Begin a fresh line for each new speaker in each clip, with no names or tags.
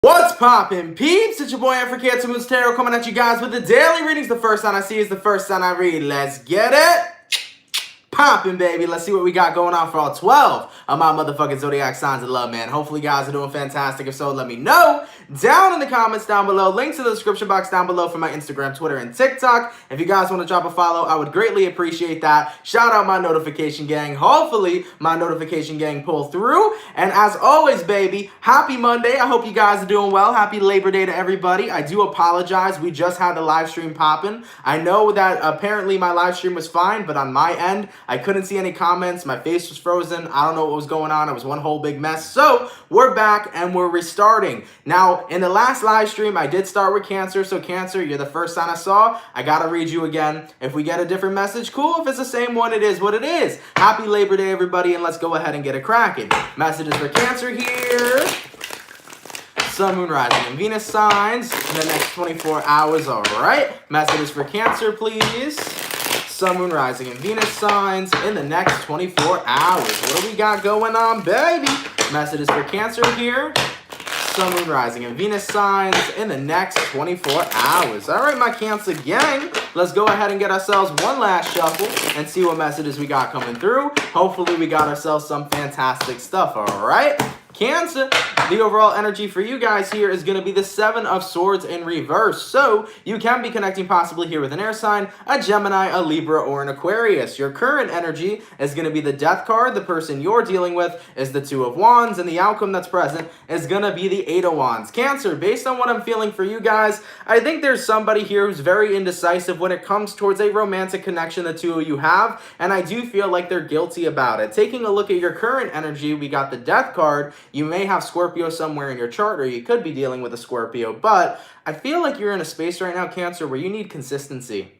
What's poppin', peeps? It's your boy CancerMoonsTarot coming at you guys with the daily readings. The first sign I see is the first sign I read. Let's get it poppin', baby. Let's see what we got going on for all 12 of my motherfucking zodiac signs of love, man. Hopefully, you guys are doing fantastic. If so, let me know down in the comments down below. Links in the description box down below for my Instagram, Twitter, and TikTok. If you guys want to drop a follow, I would greatly appreciate that. Shout out my notification gang. Hopefully, my notification gang pull through. And as always, baby, happy Monday. I hope you guys are doing well. Happy Labor Day to everybody. I do apologize. We just had the live stream popping. I know that apparently my live stream was fine, but on my end, I couldn't see any comments. My face was frozen. I don't know what was going on. It was one whole big mess. So we're back and we're restarting. Now, in the last live stream, I did start with Cancer. So Cancer, you're the first sign I saw. I got to read you again. If we get a different message, cool. If it's the same one, it is what it is. Happy Labor Day, everybody. And let's go ahead and get it cracking. Messages for Cancer here. Sun, Moon, Rising, and Venus signs in the next 24 hours. All right. Messages for Cancer, please. Sun, Moon, Rising, and Venus signs in the next 24 hours. What do we got going on, baby? Messages for Cancer here. Sun, Moon, Rising, and Venus signs in the next 24 hours. All right, my Cancer gang. Let's go ahead and get ourselves one last shuffle and see what messages we got coming through. Hopefully, we got ourselves some fantastic stuff, all right? Cancer, the overall energy for you guys here is going to be the Seven of Swords in reverse. So you can be connecting possibly here with an air sign, a Gemini, a Libra, or an Aquarius. Your current energy is going to be the Death card. The person you're dealing with is the Two of Wands, and the outcome that's present is going to be the Eight of Wands. Cancer, based on what I'm feeling for you guys, I think there's somebody here who's very indecisive when it comes towards a romantic connection the two of you have, and I do feel like they're guilty about it. Taking a look at your current energy, we got the Death card. You may have Scorpio somewhere in your chart, or you could be dealing with a Scorpio, but I feel like you're in a space right now, Cancer, where you need consistency.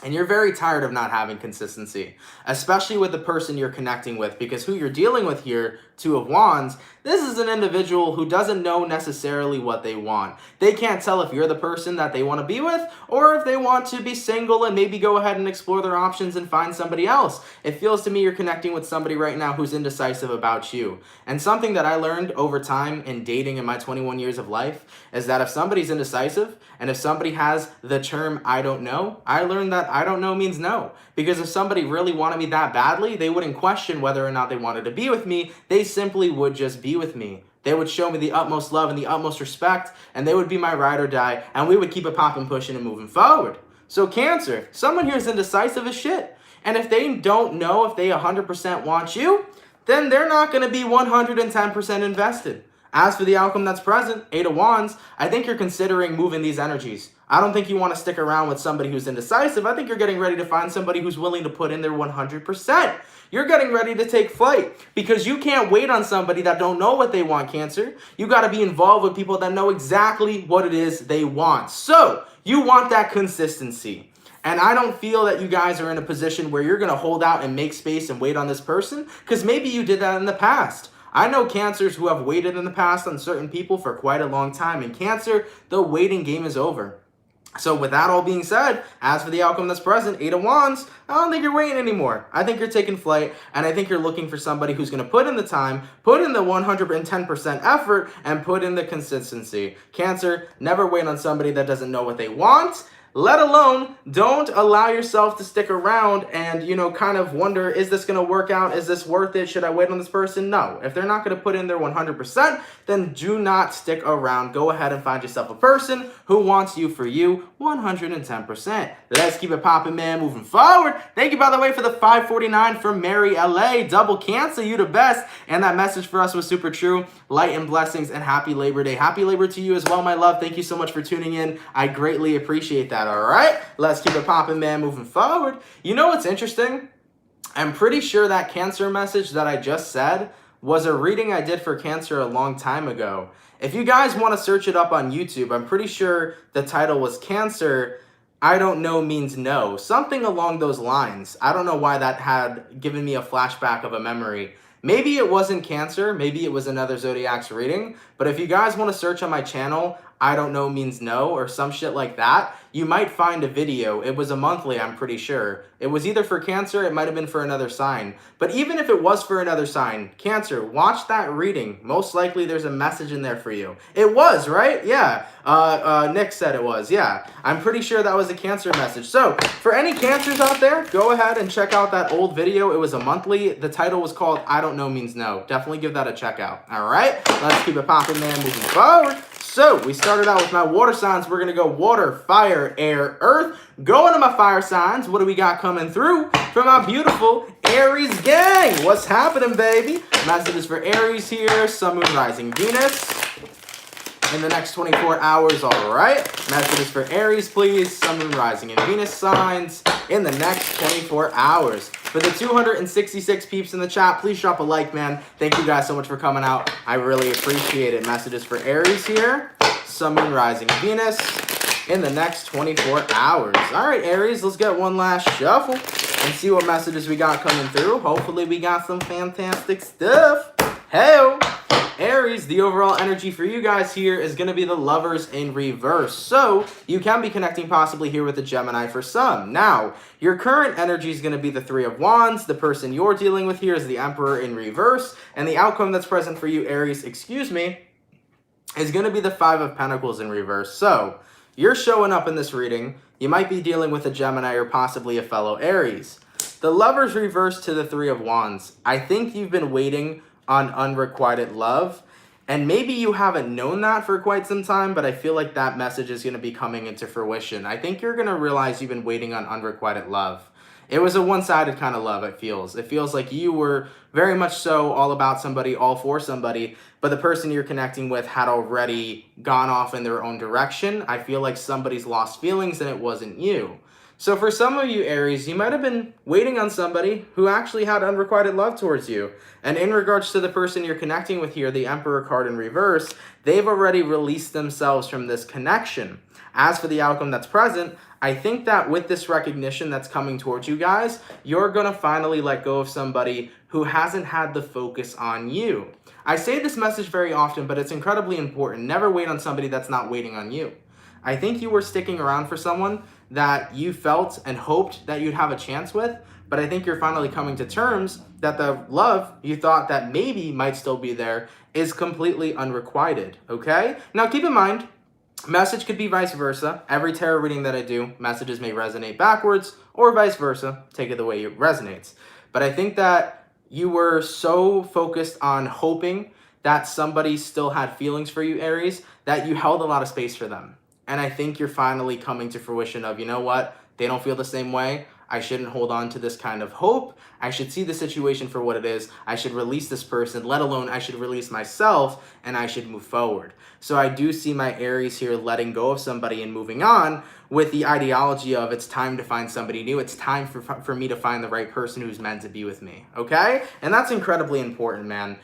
And you're very tired of not having consistency, especially with the person you're connecting with, because who you're dealing with here, Two of Wands, this is an individual who doesn't know necessarily what they want. They can't tell if you're the person that they want to be with, or if they want to be single and maybe go ahead and explore their options and find somebody else. It feels to me you're connecting with somebody right now who's indecisive about you. And something that I learned over time in dating in my 21 years of life is that if somebody's indecisive, and if somebody has the term I don't know, I learned that I don't know means no. Because if somebody really wanted me that badly, they wouldn't question whether or not they wanted to be with me. They simply would just be with me. They would show me the utmost love and the utmost respect, and they would be my ride or die, and we would keep it popping, pushing, and moving forward. So Cancer, someone here is indecisive as shit. And if they don't know if they 100% want you, then they're not going to be 110% invested. As for the outcome that's present, Eight of Wands, I think you're considering moving these energies. I don't think you want to stick around with somebody who's indecisive. I think you're getting ready to find somebody who's willing to put in their 100%. You're getting ready to take flight because you can't wait on somebody that don't know what they want, Cancer. You got to be involved with people that know exactly what it is they want. So you want that consistency. And I don't feel that you guys are in a position where you're going to hold out and make space and wait on this person, because maybe you did that in the past. I know Cancers who have waited in the past on certain people for quite a long time. And Cancer, the waiting game is over. So with that all being said, as for the outcome that's present, Eight of Wands, I don't think you're waiting anymore. I think you're taking flight, and I think you're looking for somebody who's going to put in the time, put in the 110% effort, and put in the consistency. Cancer, never wait on somebody that doesn't know what they want. Let alone, don't allow yourself to stick around and, kind of wonder, is this going to work out? Is this worth it? Should I wait on this person? No. If they're not going to put in their 100%, then do not stick around. Go ahead and find yourself a person who wants you for you 110%. Let's keep it popping, man, moving forward. Thank you, by the way, for the 549 from Mary LA. Double Cancer, you the best. And that message for us was super true. Light and blessings and happy Labor Day. Happy Labor to you as well, my love. Thank you so much for tuning in. I greatly appreciate that. All right, let's keep it popping, man, moving forward. You know what's interesting? I'm pretty sure that Cancer message that I just said was a reading I did for Cancer a long time ago. If you guys want to search it up on YouTube, I'm pretty sure the title was Cancer, I don't know means no. Something along those lines. I don't know why that had given me a flashback of a memory. Maybe it wasn't Cancer, maybe it was another Zodiac's reading, but if you guys want to search on my channel, I don't know means no, or some shit like that, you might find a video. It was a monthly, I'm pretty sure. It was either for Cancer, it might have been for another sign. But even if it was for another sign, Cancer, watch that reading. Most likely there's a message in there for you. It was, right? Yeah. Nick said it was. Yeah. I'm pretty sure that was a Cancer message. So, for any Cancers out there, go ahead and check out that old video. It was a monthly. The title was called I Don't Know Means No. Definitely give that a check out. All right? Let's keep it popping, man, moving forward. So, we started out with my water signs. We're going to go water, fire, air, earth. Going to my fire signs. What do we got coming through from our beautiful Aries gang? What's happening, baby? Messages for Aries here. Sun, Moon, Rising, Venus. In the next 24 hours, all right. Messages for Aries, please. Sun, Moon, Rising, and Venus signs in the next 24 hours. For the 266 peeps in the chat, please drop a like, man. Thank you guys so much for coming out. I really appreciate it. Messages for Aries here. Sun, Moon, Rising, Venus in the next 24 hours. All right, Aries, let's get one last shuffle and see what messages we got coming through. Hopefully, we got some fantastic stuff. Hey, Aries, the overall energy for you guys here is going to be the Lovers in reverse. So, you can be connecting possibly here with the Gemini for some. Now, your current energy is going to be the Three of Wands. The person you're dealing with here is the Emperor in reverse. And the outcome that's present for you, Aries, is going to be the Five of Pentacles in reverse. So, you're showing up in this reading. You might be dealing with a Gemini or possibly a fellow Aries. The Lovers reverse to the Three of Wands. I think you've been waiting on unrequited love, and maybe you haven't known that for quite some time, but I feel like that message is going to be coming into fruition. I think you're going to realize you've been waiting on unrequited love. It was a one-sided kind of love, it feels. It feels like you were very much so all about somebody, all for somebody, but the person you're connecting with had already gone off in their own direction. I feel like somebody's lost feelings and it wasn't you. So for some of you, Aries, you might have been waiting on somebody who actually had unrequited love towards you. And in regards to the person you're connecting with here, the Emperor card in reverse, they've already released themselves from this connection. As for the outcome that's present, I think that with this recognition that's coming towards you guys, you're going to finally let go of somebody who hasn't had the focus on you. I say this message very often, but it's incredibly important. Never wait on somebody that's not waiting on you. I think you were sticking around for someone that you felt and hoped that you'd have a chance with, but I think you're finally coming to terms that the love you thought that maybe might still be there is completely unrequited, okay? Now keep in mind, message could be vice versa. Every tarot reading that I do, messages may resonate backwards or vice versa. Take it the way it resonates. But I think that you were so focused on hoping that somebody still had feelings for you, Aries, that you held a lot of space for them. And I think you're finally coming to fruition of, you know what, they don't feel the same way. I shouldn't hold on to this kind of hope. I should see the situation for what it is. I should release this person, let alone I should release myself, and I should move forward. So I do see my Aries here letting go of somebody and moving on with the ideology of it's time to find somebody new. It's time for me to find the right person who's meant to be with me, okay? And that's incredibly important, man.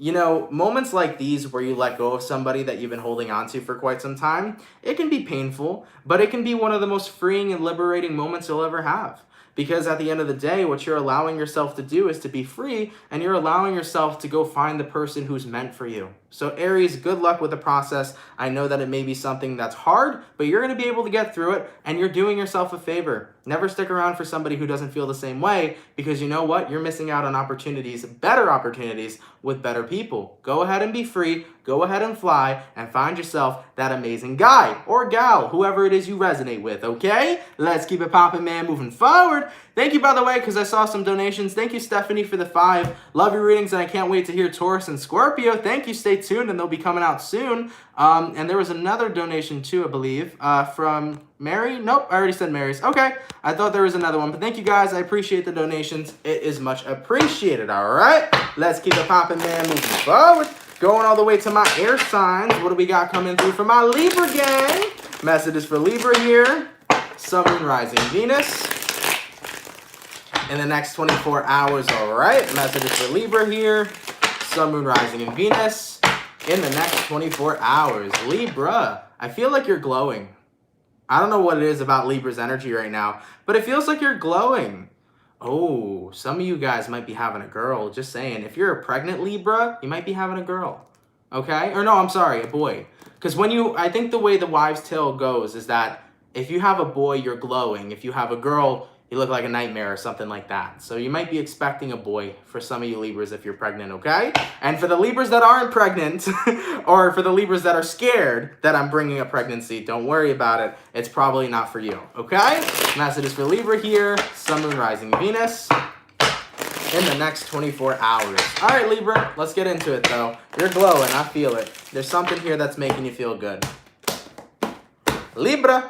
You know, moments like these where you let go of somebody that you've been holding on to for quite some time, it can be painful, but it can be one of the most freeing and liberating moments you'll ever have. Because at the end of the day, what you're allowing yourself to do is to be free, and you're allowing yourself to go find the person who's meant for you. So Aries, good luck with the process. I know that it may be something that's hard, but you're going to be able to get through it, and you're doing yourself a favor. Never stick around for somebody who doesn't feel the same way, because you know what? You're missing out on opportunities, better opportunities with better people. Go ahead and be free. Go ahead and fly and find yourself that amazing guy or gal, whoever it is you resonate with, okay? Let's keep it popping, man, moving forward. Thank you, by the way, because I saw some donations. Thank you, Stephanie, for the 5. Love your readings, and I can't wait to hear Taurus and Scorpio. Thank you. Stay tuned, and they'll be coming out soon. And there was another donation, too, I believe, from Mary. Nope, I already said Mary's. Okay, I thought there was another one. But thank you, guys. I appreciate the donations. It is much appreciated, all right? Let's keep it popping, man, moving forward. Going all the way to my air signs. What do we got coming through for my Libra gang? Messages for Libra here. Sun, Moon, Rising, Venus. In the next 24 hours, all right. Messages for Libra here. Sun, Moon, Rising, and Venus. In the next 24 hours. Libra, I feel like you're glowing. I don't know what it is about Libra's energy right now, but it feels like you're glowing. Oh, some of you guys might be having a girl. Just saying. If you're a pregnant Libra, you might be having a girl. Okay? Or no, I'm sorry, a boy. Because I think the way the wives' tale goes is that if you have a boy, you're glowing. If you have a girl, you look like a nightmare or something like that. So you might be expecting a boy for some of you Libras if you're pregnant, okay? And for the Libras that aren't pregnant, or for the Libras that are scared that I'm bringing a pregnancy, don't worry about it. It's probably not for you, okay? Messages for Libra here, Sun, Moon, Rising, Venus in the next 24 hours. All right, Libra, let's get into it, though. You're glowing. I feel it. There's something here that's making you feel good. Libra,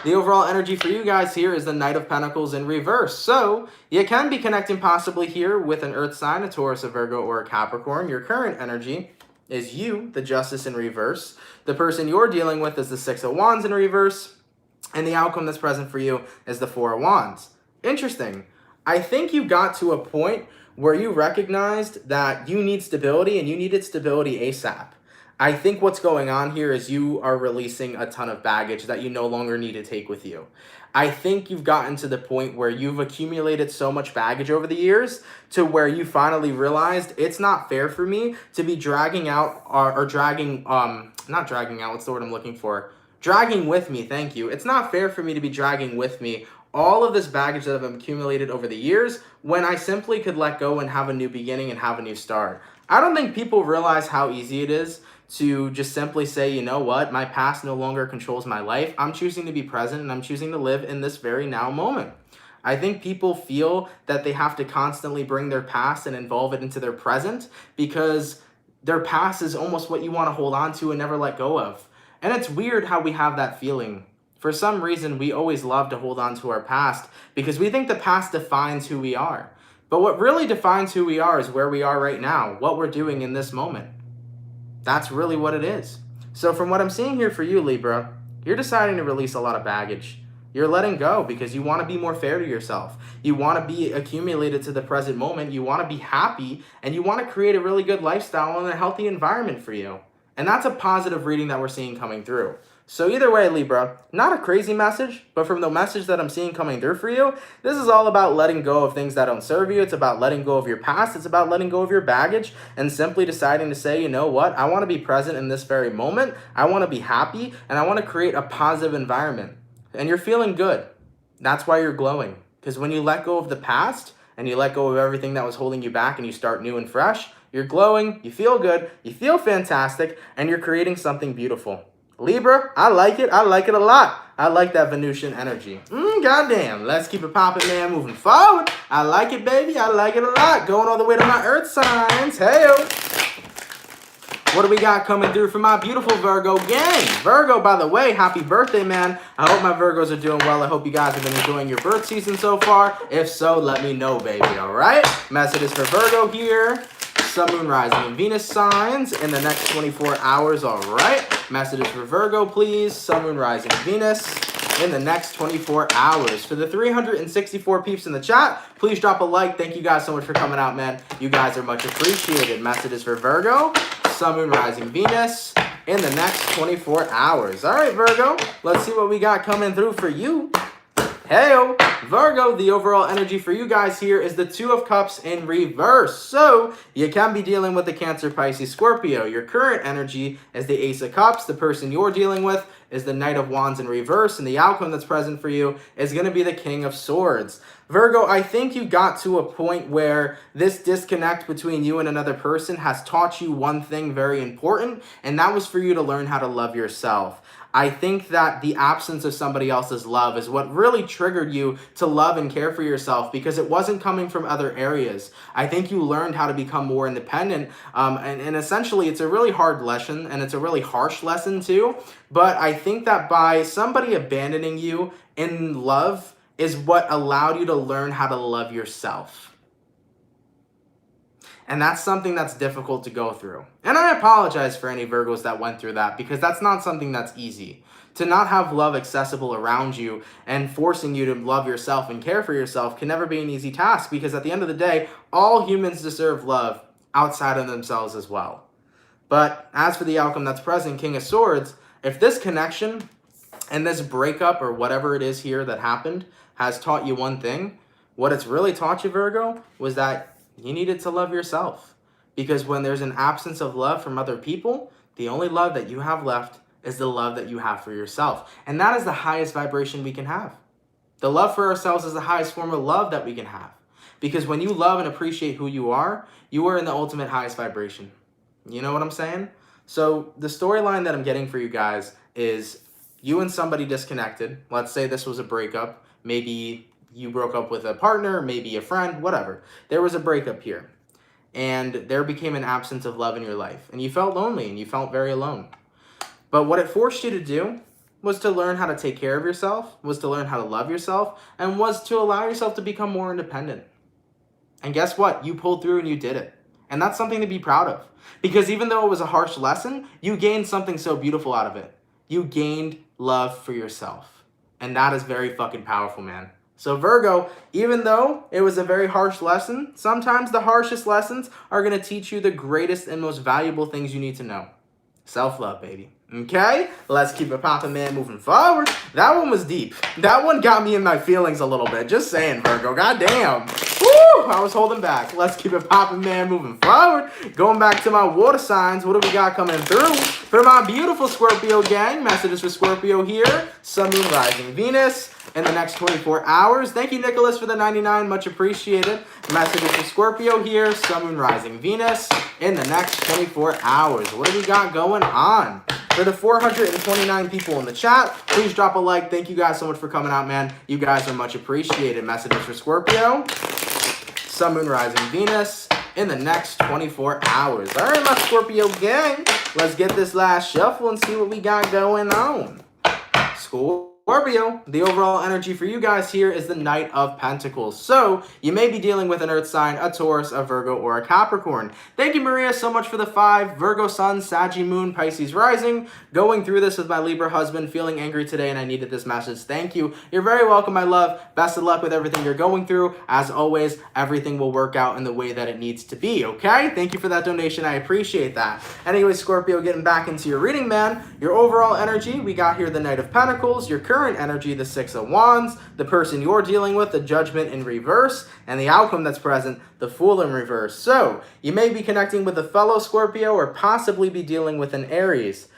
the overall energy for you guys here is the Knight of Pentacles in reverse. So you can be connecting possibly here with an Earth sign, a Taurus, a Virgo, or a Capricorn. Your current energy is you, the Justice in reverse. The person you're dealing with is the Six of Wands in reverse. And the outcome that's present for you is the Four of Wands. Interesting. I think you got to a point where you recognized that you need stability and you needed stability ASAP. I think what's going on here is you are releasing a ton of baggage that you no longer need to take with you. I think you've gotten to the point where you've accumulated so much baggage over the years to where you finally realized it's not fair for me to be dragging out or dragging, not dragging out, what's the word I'm looking for? Dragging with me, thank you. It's not fair for me to be dragging with me all of this baggage that I've accumulated over the years when I simply could let go and have a new beginning and have a new start. I don't think people realize how easy it is to just simply say, you know what, my past no longer controls my life. I'm choosing to be present and I'm choosing to live in this very now moment. I think people feel that they have to constantly bring their past and involve it into their present because their past is almost what you want to hold on to and never let go of. And it's weird how we have that feeling. For some reason, we always love to hold on to our past because we think the past defines who we are. But what really defines who we are is where we are right now, what we're doing in this moment. That's really what it is. So from what I'm seeing here for you, Libra, you're deciding to release a lot of baggage. You're letting go because you want to be more fair to yourself. You want to be accumulated to the present moment. You want to be happy and you want to create a really good lifestyle and a healthy environment for you. And that's a positive reading that we're seeing coming through. So either way, Libra, not a crazy message, but from the message that I'm seeing coming through for you, this is all about letting go of things that don't serve you. It's about letting go of your past. It's about letting go of your baggage and simply deciding to say, you know what, I want to be present in this very moment. I want to be happy and I want to create a positive environment. And you're feeling good. That's why you're glowing. Because when you let go of the past and you let go of everything that was holding you back and you start new and fresh, you're glowing, you feel good, you feel fantastic, and you're creating something beautiful. Libra, I like it. I like it a lot. I like that Venusian energy. Goddamn. Let's keep it popping, man. Moving forward. I like it, baby. I like it a lot. Going all the way to my Earth signs. Hey-o. What do we got coming through for my beautiful Virgo gang? Virgo, by the way, happy birthday, man. I hope my Virgos are doing well. I hope you guys have been enjoying your birth season so far. If so, let me know, baby. All right? Messages for Virgo here. Sun, Moon, Rising, and Venus signs in the next 24 hours, all right? Messages for Virgo, please. Sun, Moon, Rising, Venus in the next 24 hours. For the 364 peeps in the chat, please drop a like. Thank you guys so much for coming out, man. You guys are much appreciated. Messages for Virgo, Sun, Moon, Rising, Venus in the next 24 hours. All right, Virgo, let's see what we got coming through for you. Hey-o, Virgo, the overall energy for you guys here is the Two of Cups in reverse. So you can be dealing with the Cancer, Pisces, Scorpio. Your current energy is the Ace of Cups. The person you're dealing with is the Knight of Wands in reverse. And the outcome that's present for you is going to be the King of Swords. Virgo, I think you got to a point where this disconnect between you and another person has taught you one thing very important, and that was for you to learn how to love yourself. I think that the absence of somebody else's love is what really triggered you to love and care for yourself because it wasn't coming from other areas. I think you learned how to become more independent, and essentially it's a really hard lesson and it's a really harsh lesson too. But I think that by somebody abandoning you in love is what allowed you to learn how to love yourself. And that's something that's difficult to go through. And I apologize for any Virgos that went through that because that's not something that's easy. To not have love accessible around you and forcing you to love yourself and care for yourself can never be an easy task because at the end of the day, all humans deserve love outside of themselves as well. But as for the outcome that's present, King of Swords, if this connection and this breakup or whatever it is here that happened has taught you one thing, what it's really taught you, Virgo, was that you needed to love yourself. Because when there's an absence of love from other people, the only love that you have left is the love that you have for yourself. And that is the highest vibration we can have. The love for ourselves is the highest form of love that we can have. Because when you love and appreciate who you are in the ultimate highest vibration. You know what I'm saying? So the storyline that I'm getting for you guys is you and somebody disconnected. Let's say this was a breakup. Maybe you broke up with a partner, maybe a friend, whatever. There was a breakup here. And there became an absence of love in your life. And you felt lonely and you felt very alone. But what it forced you to do was to learn how to take care of yourself, was to learn how to love yourself, and was to allow yourself to become more independent. And guess what? You pulled through and you did it. And that's something to be proud of. Because even though it was a harsh lesson, you gained something so beautiful out of it. You gained love for yourself. And that is very fucking powerful, man. So Virgo, even though it was a very harsh lesson, sometimes the harshest lessons are going to teach you the greatest and most valuable things you need to know. Self-love, baby. Okay? Let's keep it poppin', man, moving forward. That one was deep. That one got me in my feelings a little bit. Just saying, Virgo. Goddamn. Woo! I was holding back. Let's keep it poppin', man, moving forward. Going back to my water signs. What do we got coming through? For my beautiful Scorpio gang, messages for Scorpio here. Sun, Moon, Rising, Venus in the next 24 hours. Thank you, Nicholas, for the 99. Much appreciated. Messages for Scorpio here. Sun, Moon, Rising, Venus in the next 24 hours. What do we got going on? For the 429 people in the chat, please drop a like. Thank you guys so much for coming out, man. You guys are much appreciated. Messages for Scorpio. Sun, Moon, Rising, Venus in the next 24 hours. All right, my Scorpio gang. Let's get this last shuffle and see what we got going on. Scorpio, the overall energy for you guys here is the Knight of Pentacles. So you may be dealing with an Earth sign, a Taurus, a Virgo, or a Capricorn. Thank you, Maria, so much for the 5. Virgo Sun, Saggy Moon, Pisces Rising. Going through this with my Libra husband, feeling angry today, and I needed this message. Thank you. You're very welcome, my love. Best of luck with everything you're going through. As always, everything will work out in the way that it needs to be, okay? Thank you for that donation. I appreciate that. Anyway, Scorpio, getting back into your reading, man. Your overall energy, we got here the Knight of Pentacles. Your current energy, the 6 of Wands, the person you're dealing with, the Judgment in reverse, and the outcome that's present, the Fool in reverse. So you may be connecting with a fellow Scorpio or possibly be dealing with an Aries.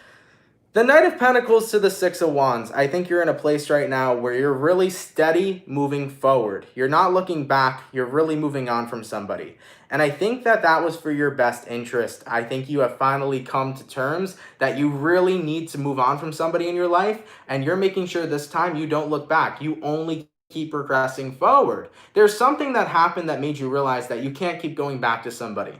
The Knight of Pentacles to the 6 of Wands. I think you're in a place right now where you're really steady moving forward. You're not looking back. You're really moving on from somebody. And I think that that was for your best interest. I think you have finally come to terms that you really need to move on from somebody in your life. And you're making sure this time you don't look back. You only keep progressing forward. There's something that happened that made you realize that you can't keep going back to somebody.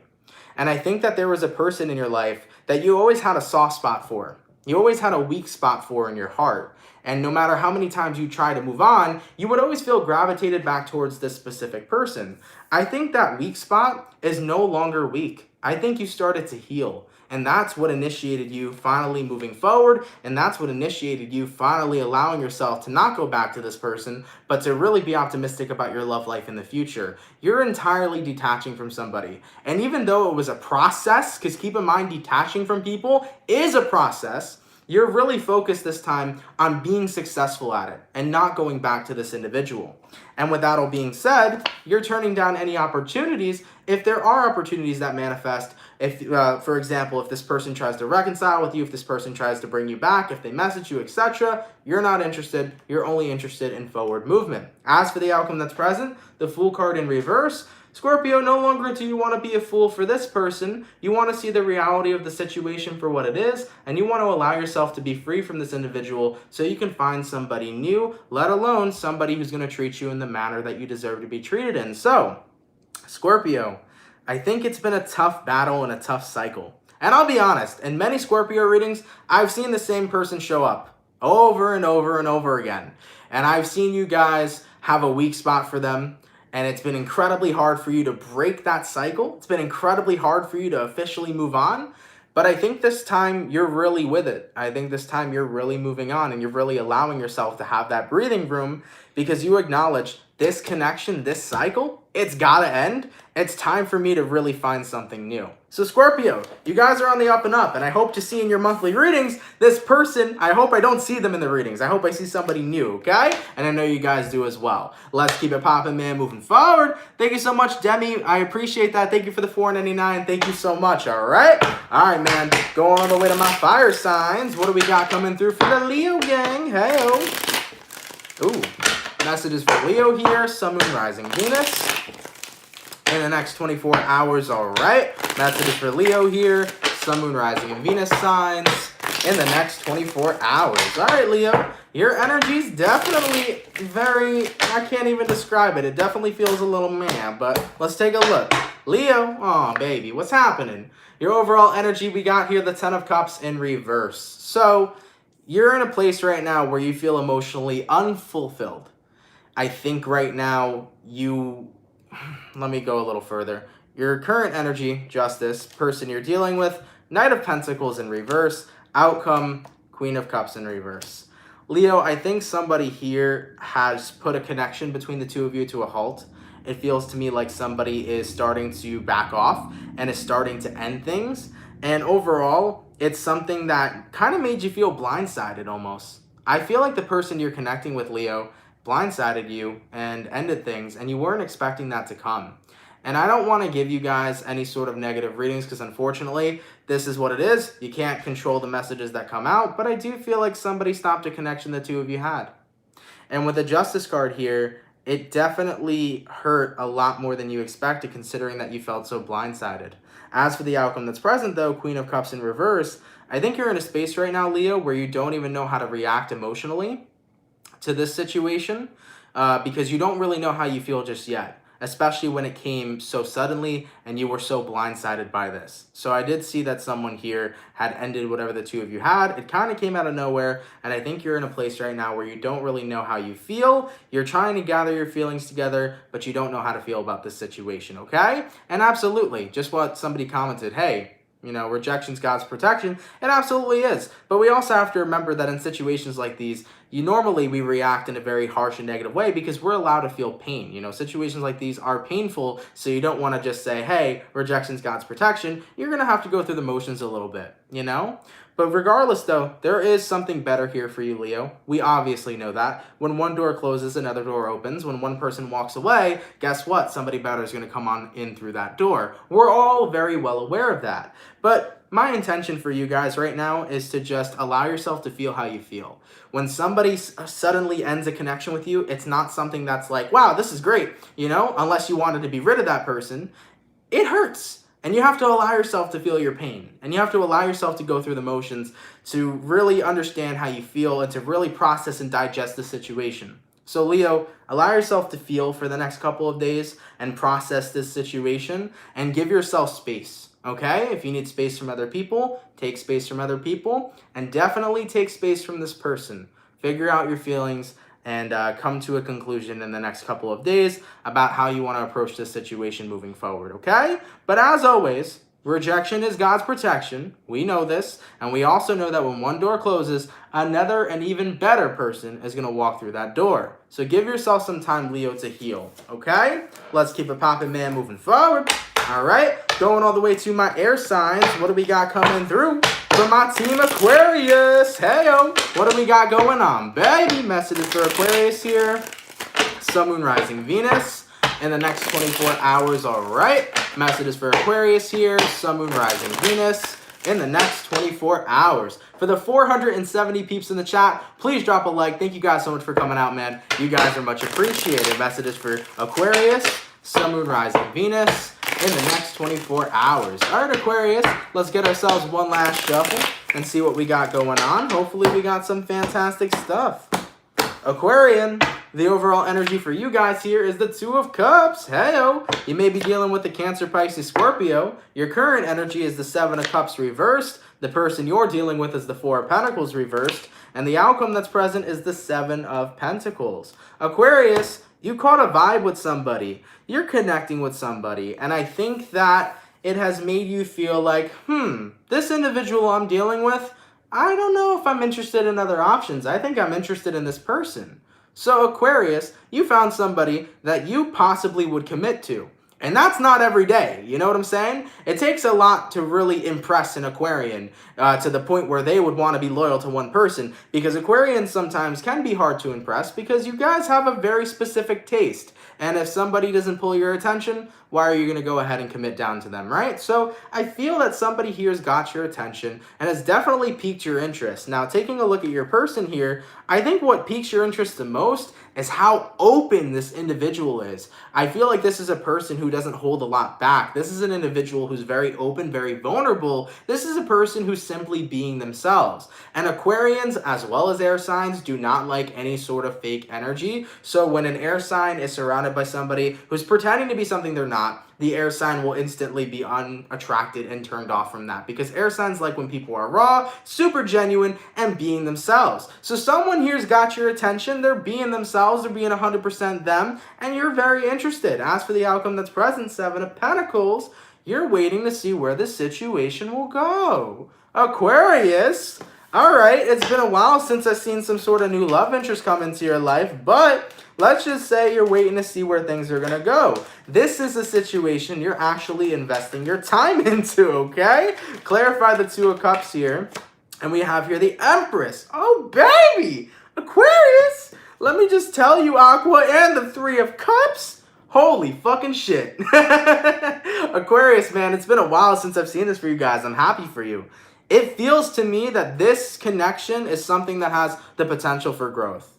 And I think that there was a person in your life that you always had a soft spot for. You always had a weak spot for in your heart. And no matter how many times you try to move on, you would always feel gravitated back towards this specific person. I think that weak spot is no longer weak. I think you started to heal. And that's what initiated you finally moving forward. And that's what initiated you finally allowing yourself to not go back to this person, but to really be optimistic about your love life in the future. You're entirely detaching from somebody. And even though it was a process, because keep in mind, detaching from people is a process, you're really focused this time on being successful at it and not going back to this individual. And with that all being said, you're turning down any opportunities if there are opportunities that manifest. If, for example, if this person tries to reconcile with you, if this person tries to bring you back, if they message you, etc., you're not interested. You're only interested in forward movement. As for the outcome that's present, the Fool card in reverse, Scorpio, no longer do you want to be a fool for this person. You want to see the reality of the situation for what it is, and you want to allow yourself to be free from this individual so you can find somebody new, let alone somebody who's going to treat you in the manner that you deserve to be treated in. So, Scorpio, I think it's been a tough battle and a tough cycle. And I'll be honest, in many Scorpio readings, I've seen the same person show up over and over and over again. And I've seen you guys have a weak spot for them. And it's been incredibly hard for you to break that cycle. It's been incredibly hard for you to officially move on. But I think this time you're really with it. I think this time you're really moving on and you're really allowing yourself to have that breathing room because you acknowledge this connection, this cycle it's gotta end. It's time for me to really find something new. So Scorpio, you guys are on the up and up, and I hope to see in your monthly readings this person. I hope I don't see them in the readings. I hope I see somebody new, okay? And I know you guys do as well. Let's keep it popping, man, moving forward. Thank you so much, Demi. I appreciate that. Thank you for the $4.99. Thank you so much, all right? All right, man, going all the way to my fire signs. What do we got coming through for the Leo gang? Hey-o. Ooh. Messages for Leo here, Sun, Moon, Rising, Venus. In the next 24 hours, all right. Messages for Leo here, Sun, Moon, Rising, and Venus signs. In the next 24 hours. All right, Leo. Your energy's definitely very, I can't even describe it. It definitely feels a little meh, but let's take a look. Leo, oh, baby, what's happening? Your overall energy, we got here the 10 of Cups in reverse. So you're in a place right now where you feel emotionally unfulfilled. I think right now let me go a little further. Your current energy, Justice, person you're dealing with, Knight of Pentacles in reverse, outcome, Queen of Cups in reverse. Leo, I think somebody here has put a connection between the two of you to a halt. It feels to me like somebody is starting to back off and is starting to end things. And overall, it's something that kind of made you feel blindsided almost. I feel like the person you're connecting with, Leo, blindsided you and ended things, and you weren't expecting that to come. And I don't want to give you guys any sort of negative readings because unfortunately, this is what it is. You can't control the messages that come out, but I do feel like somebody stopped a connection the two of you had. And with the Justice card here, it definitely hurt a lot more than you expected considering that you felt so blindsided. As for the outcome that's present though, Queen of Cups in reverse, I think you're in a space right now, Leo, where you don't even know how to react emotionally to this situation because you don't really know how you feel just yet, especially when it came so suddenly and you were so blindsided by this. So I did see that someone here had ended whatever the two of you had. It kind of came out of nowhere, and I think you're in a place right now where you don't really know how you feel. You're trying to gather your feelings together, but you don't know how to feel about this situation, okay? And absolutely, just what somebody commented, hey, you know, rejection's God's protection. It absolutely is. But we also have to remember that in situations like these, normally we react in a very harsh and negative way because we're allowed to feel pain. You know, situations like these are painful, so you don't want to just say, hey, rejection's God's protection. You're going to have to go through the motions a little bit, you know? But regardless, though, there is something better here for you, Leo. We obviously know that. When one door closes, another door opens. When one person walks away, guess what? Somebody better is going to come on in through that door. We're all very well aware of that. But my intention for you guys right now is to just allow yourself to feel how you feel. When somebody suddenly ends a connection with you, it's not something that's like, wow, this is great, you know, unless you wanted to be rid of that person. It hurts. And you have to allow yourself to feel your pain. And you have to allow yourself to go through the motions to really understand how you feel and to really process and digest the situation. So Leo, allow yourself to feel for the next couple of days and process this situation and give yourself space, okay? If you need space from other people, take space from other people, and definitely take space from this person. Figure out your feelings and come to a conclusion in the next couple of days about how you want to approach this situation moving forward, okay? But as always, rejection is God's protection. We know this, and we also know that when one door closes, another and even better person is going to walk through that door. So give yourself some time, Leo, to heal, okay? Let's keep it popping, man, moving forward. All right, going all the way to my air signs. What do we got coming through for my team Aquarius? Hey-o, what do we got going on, baby? Messages for Aquarius here. Sun, Moon, Rising, Venus in the next 24 hours, all right. Messages for Aquarius here. Sun, Moon, Rising, Venus in the next 24 hours. For the 470 peeps in the chat, please drop a like. Thank you guys so much for coming out, man. You guys are much appreciated. Messages for Aquarius, Sun, Moon, Rising, Venus in the next 24 hours. All right, Aquarius, let's get ourselves one last shuffle and see what we got going on. Hopefully we got some fantastic stuff. Aquarian, the overall energy for you guys here is the Two of Cups. Hey-o, you may be dealing with the Cancer, Pisces, Scorpio. Your current energy is the Seven of Cups reversed. The person you're dealing with is the Four of Pentacles reversed. And the outcome that's present is the Seven of Pentacles. Aquarius, you caught a vibe with somebody. You're connecting with somebody. And I think that it has made you feel like, this individual I'm dealing with, I don't know if I'm interested in other options. I think I'm interested in this person. So Aquarius, you found somebody that you possibly would commit to. And that's not every day, you know what I'm saying? It takes a lot to really impress an Aquarian to the point where they would want to be loyal to one person, because Aquarians sometimes can be hard to impress because you guys have a very specific taste. And if somebody doesn't pull your attention, why are you going to go ahead and commit down to them, right? So I feel that somebody here's got your attention and has definitely piqued your interest. Now, taking a look at your person here, I think what piques your interest the most is how open this individual is. I feel like this is a person who doesn't hold a lot back. This is an individual who's very open, very vulnerable. This is a person who's simply being themselves. And Aquarians, as well as air signs, do not like any sort of fake energy. So when an air sign is surrounded by somebody who's pretending to be something they're not, the air sign will instantly be unattracted and turned off from that, because air signs like when people are raw, super genuine, and being themselves. So someone here's got your attention, they're being themselves, they're being 100% them, and you're very interested. As for the outcome that's present, Seven of Pentacles, you're waiting to see where the situation will go. Aquarius, all right, it's been a while since I've seen some sort of new love interest come into your life, but let's just say you're waiting to see where things are going to go. This is a situation you're actually investing your time into, okay? Clarify the Two of Cups here. And we have here the Empress. Oh, baby! Aquarius! Let me just tell you, Aqua, and the Three of Cups. Holy fucking shit. Aquarius, man, it's been a while since I've seen this for you guys. I'm happy for you. It feels to me that this connection is something that has the potential for growth.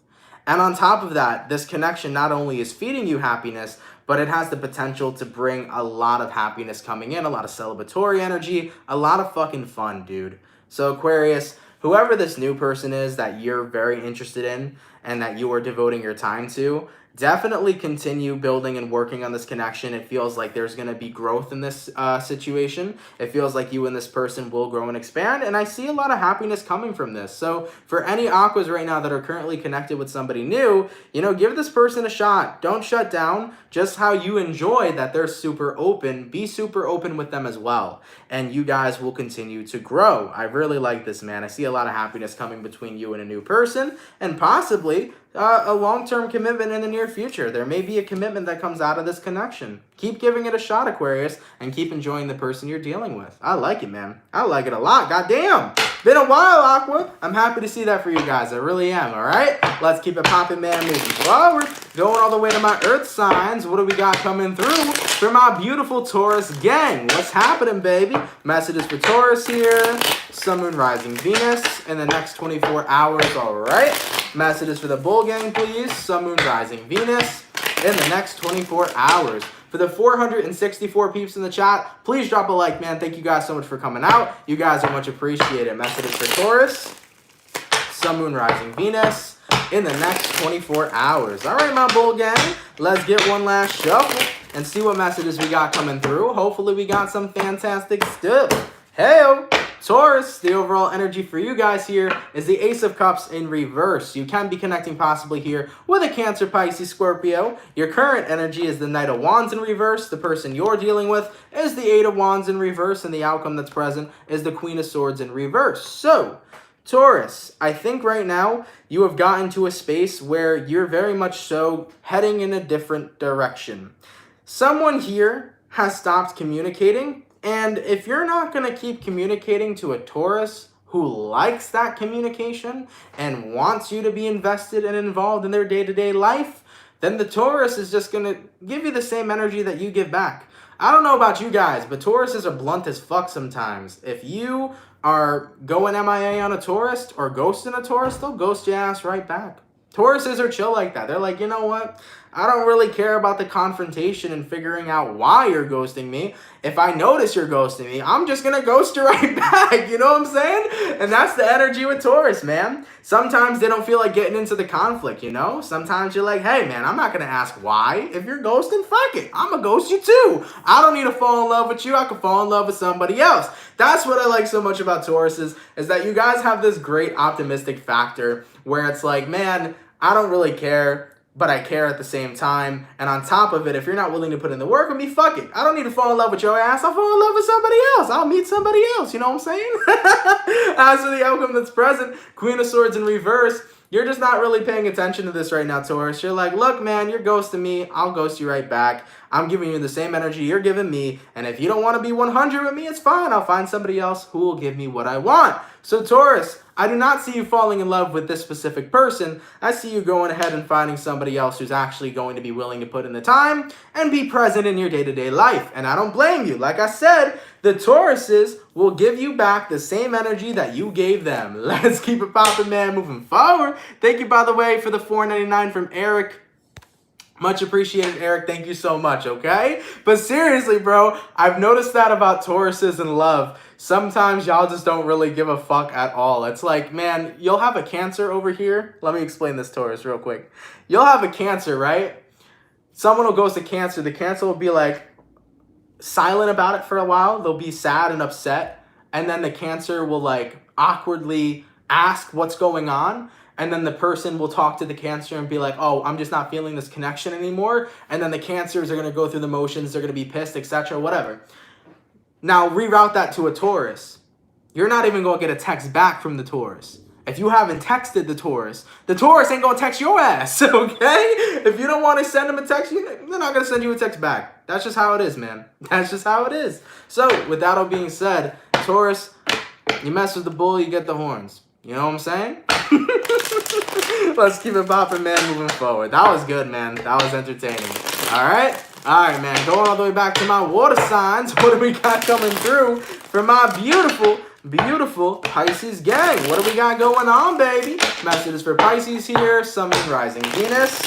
And on top of that, this connection not only is feeding you happiness, but it has the potential to bring a lot of happiness coming in, a lot of celebratory energy, a lot of fucking fun, dude. So Aquarius, whoever this new person is that you're very interested in and that you are devoting your time to, definitely continue building and working on this connection. It feels like there's going to be growth in this situation. It feels like you and this person will grow and expand, and I see a lot of happiness coming from this. So for any Aquas right now that are currently connected with somebody new, you know, give this person a shot. Don't shut down. Just how you enjoy that they're super open, be super open with them as well. And you guys will continue to grow. I really like this, man. I see a lot of happiness coming between you and a new person, and possibly a long-term commitment in the near future. There may be a commitment that comes out of this connection. Keep giving it a shot, Aquarius, and keep enjoying the person you're dealing with. I like it, man. I like it a lot. Goddamn. Been a while, Aqua. I'm happy to see that for you guys. I really am, all right? Let's keep it popping, man. Moving forward. Going all the way to my Earth signs. What do we got coming through for my beautiful Taurus gang? What's happening, baby? Messages for Taurus here. Sun, Moon, Rising, Venus in the next 24 hours, all right? Messages for the Bull gang, please. Sun, Moon, Rising, Venus in the next 24 hours. For the 464 peeps in the chat, please drop a like, man. Thank you guys so much for coming out. You guys are much appreciated. Messages for Taurus. Sun, Moon, Rising, Venus in the next 24 hours. All right, my Bull gang, let's get one last shuffle and see what messages we got coming through. Hopefully we got some fantastic stuff. Hey, Taurus, the overall energy for you guys here is the Ace of Cups in reverse. You can be connecting possibly here with a Cancer, Pisces, Scorpio. Your current energy is the Knight of Wands in reverse. The person you're dealing with is the Eight of Wands in reverse, and the outcome that's present is the Queen of Swords in reverse. So, Taurus, I think right now you have gotten to a space where you're very much so heading in a different direction. Someone here has stopped communicating. And if you're not going to keep communicating to a Taurus who likes that communication and wants you to be invested and involved in their day-to-day life, then the Taurus is just going to give you the same energy that you give back. I don't know about you guys, but Tauruses are blunt as fuck sometimes. If you are going MIA on a Taurus or ghosting a Taurus, they'll ghost your ass right back. Tauruses are chill like that. They're like, you know what? I don't really care about the confrontation and figuring out why you're ghosting me. If I notice you're ghosting me, I'm just going to ghost you right back. You know what I'm saying? And that's the energy with Taurus, man. Sometimes they don't feel like getting into the conflict, you know? Sometimes you're like, hey, man, I'm not going to ask why. If you're ghosting, fuck it. I'm going to ghost you too. I don't need to fall in love with you. I can fall in love with somebody else. That's what I like so much about Tauruses, is that you guys have this great optimistic factor where it's like, man, I don't really care, but I care at the same time. And on top of it, if you're not willing to put in the work with me, fuck it. I don't need to fall in love with your ass. I'll fall in love with somebody else. I'll meet somebody else. You know what I'm saying? As for the outcome that's present, Queen of Swords in reverse, you're just not really paying attention to this right now, Taurus. You're like, look, man, you're ghosting me. I'll ghost you right back. I'm giving you the same energy you're giving me. And if you don't want to be 100 with me, it's fine. I'll find somebody else who will give me what I want. So Taurus, I do not see you falling in love with this specific person. I see you going ahead and finding somebody else who's actually going to be willing to put in the time and be present in your day-to-day life. And I don't blame you. Like I said, the Tauruses will give you back the same energy that you gave them. Let's keep it popping, man, moving forward. Thank you, by the way, for the $4.99 from Eric. Much appreciated, Eric. Thank you so much, okay? But seriously, bro, I've noticed that about Tauruses in love. Sometimes y'all just don't really give a fuck at all. It's like, man, you'll have a Cancer over here. Let me explain this, Taurus, real quick. You'll have a Cancer, right? Someone will ghost a Cancer. The Cancer will be like silent about it for a while. They'll be sad and upset. And then the Cancer will like awkwardly ask what's going on. And then the person will talk to the Cancer and be like, oh, I'm just not feeling this connection anymore. And then the Cancers are going to go through the motions. They're going to be pissed, etc., whatever. Now, reroute that to a Taurus. You're not even going to get a text back from the Taurus. If you haven't texted the Taurus ain't going to text your ass, okay? If you don't want to send them a text, they're not going to send you a text back. That's just how it is, man. That's just how it is. So, with that all being said, Taurus, you mess with the bull, you get the horns. You know what I'm saying? Let's keep it popping, man, moving forward. That was good, man. That was entertaining. All right? All right, man. Going all the way back to my water signs. What do we got coming through for my beautiful, beautiful Pisces gang? What do we got going on, baby? Messages for Pisces here. Sun, Moon, Rising, Venus.